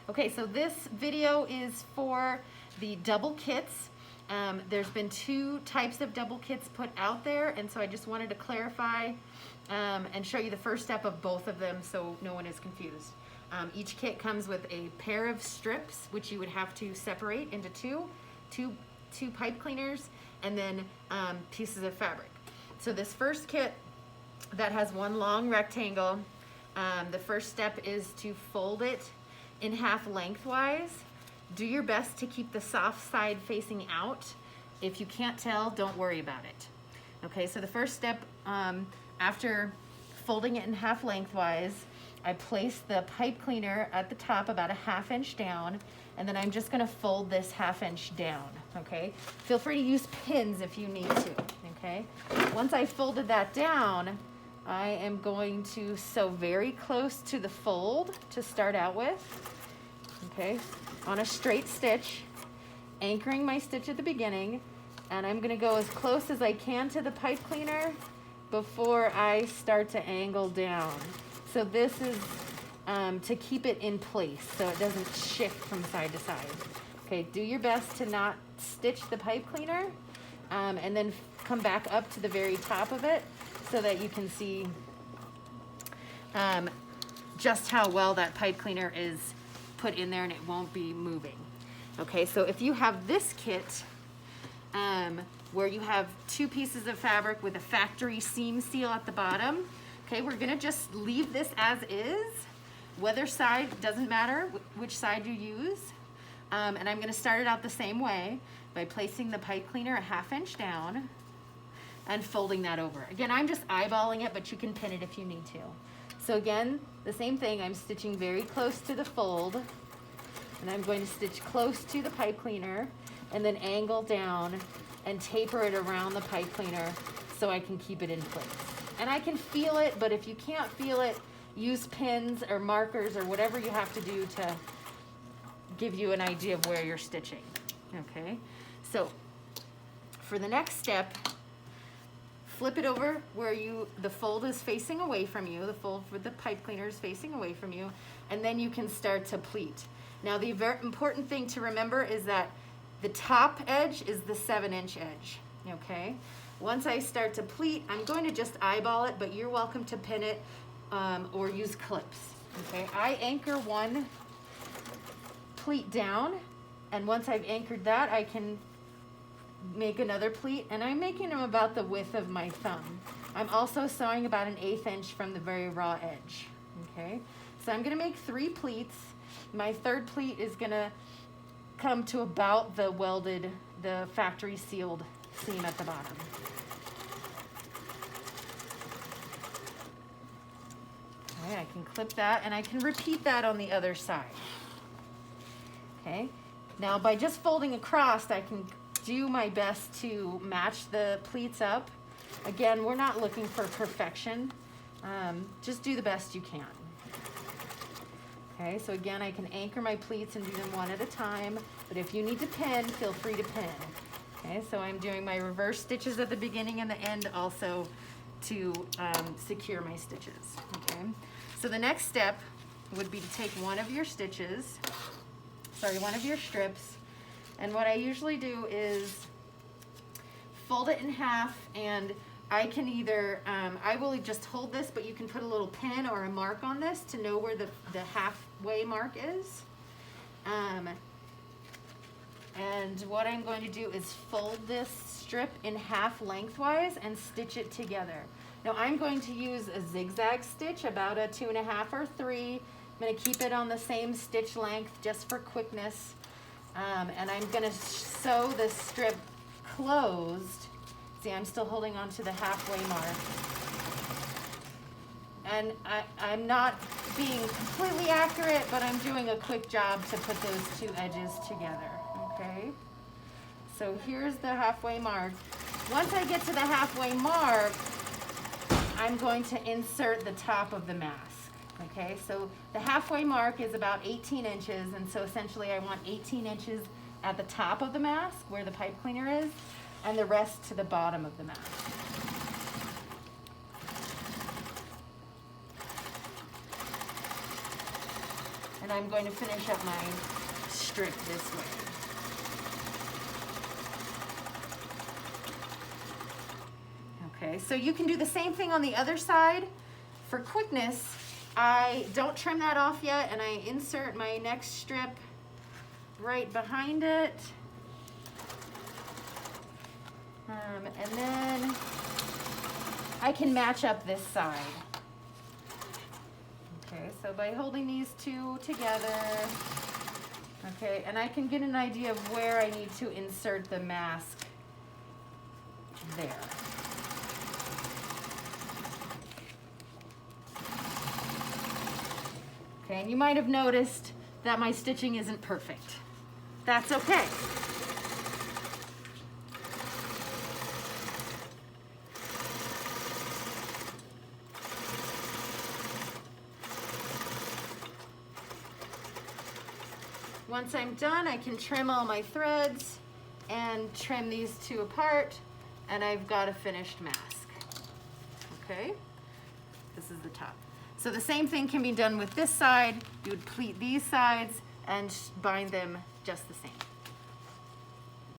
Okay, so this video is for the double kits. There's been 2 types of double kits put out there, and so I just wanted to clarify and show you the first step of both of them so no one is confused. Each kit comes with a pair of strips, which you would have to separate into two pipe cleaners, and then pieces of fabric. So this first kit that has one long rectangle, the first step is to fold it in half lengthwise. Do your best to keep the soft side facing out. If you can't tell, don't worry about it. Okay, so the first step, after folding it in half lengthwise, I place the pipe cleaner at the top about a 1/2 inch down, and then I'm just gonna fold this 1/2 inch down, okay? Feel free to use pins if you need to, okay? Once I folded that down, I am going to sew very close to the fold to start out with, okay? On a straight stitch, anchoring my stitch at the beginning, and I'm gonna go as close as I can to the pipe cleaner before I start to angle down. So this is to keep it in place so it doesn't shift from side to side. Okay, do your best to not stitch the pipe cleaner, and then come back up to the very top of it so that you can see just how well that pipe cleaner is put in there and it won't be moving. Okay, so if you have this kit where you have 2 pieces of fabric with a factory seam seal at the bottom, okay, we're gonna just leave this as is. Whether side, doesn't matter which side you use. And I'm gonna start it out the same way by placing the pipe cleaner a 1/2 inch down and folding that over. Again, I'm just eyeballing it, but you can pin it if you need to. So again, the same thing, I'm stitching very close to the fold, and I'm going to stitch close to the pipe cleaner and then angle down and taper it around the pipe cleaner so I can keep it in place. And I can feel it, but if you can't feel it, use pins or markers or whatever you have to do to give you an idea of where you're stitching, okay? So for the next step, flip it over where the fold is facing away from you, the fold for the pipe cleaner is facing away from you, and then you can start to pleat. Now the very important thing to remember is that the top edge is the 7-inch edge, okay? Once I start to pleat, I'm going to just eyeball it, but you're welcome to pin it or use clips, okay? I anchor one pleat down, and once I've anchored that, I can make another pleat, and I'm making them about the width of my thumb. I'm also sewing about an 1/8 inch from the very raw edge, okay? So I'm gonna make 3 pleats. My third pleat is gonna come to about the factory sealed seam at the bottom. Okay, I can clip that, and I can repeat that on the other side. Okay, now by just folding across, I can do my best to match the pleats up. Again, we're not looking for perfection. Just do the best you can. Okay, so again, I can anchor my pleats and do them one at a time, but if you need to pin, feel free to pin. Okay, so I'm doing my reverse stitches at the beginning and the end also to secure my stitches, okay? So the next step would be to take one of your strips, and what I usually do is fold it in half, and I can either, I will just hold this, but you can put a little pin or a mark on this to know where the halfway mark is. And what I'm going to do is fold this strip in half lengthwise and stitch it together. Now I'm going to use a zigzag stitch, about a 2.5 or 3. I'm going to keep it on the same stitch length just for quickness. And I'm going to sew the strip closed. See, I'm still holding on to the halfway mark. And I'm not being completely accurate, but I'm doing a quick job to put those 2 edges together, okay? So here's the halfway mark. Once I get to the halfway mark, I'm going to insert the top of the mask, okay? So the halfway mark is about 18 inches, and so essentially I want 18 inches at the top of the mask where the pipe cleaner is, and the rest to the bottom of the mask. And I'm going to finish up my strip this way. Okay, so you can do the same thing on the other side. For quickness, I don't trim that off yet, and I insert my next strip right behind it. And then I can match up this side. Okay, so by holding these two together, okay, and I can get an idea of where I need to insert the mask there. Okay, and you might have noticed that my stitching isn't perfect. That's okay. Once I'm done, I can trim all my threads and trim these two apart, and I've got a finished mask. Okay, this is the top. So the same thing can be done with this side. You would pleat these sides and bind them just the same.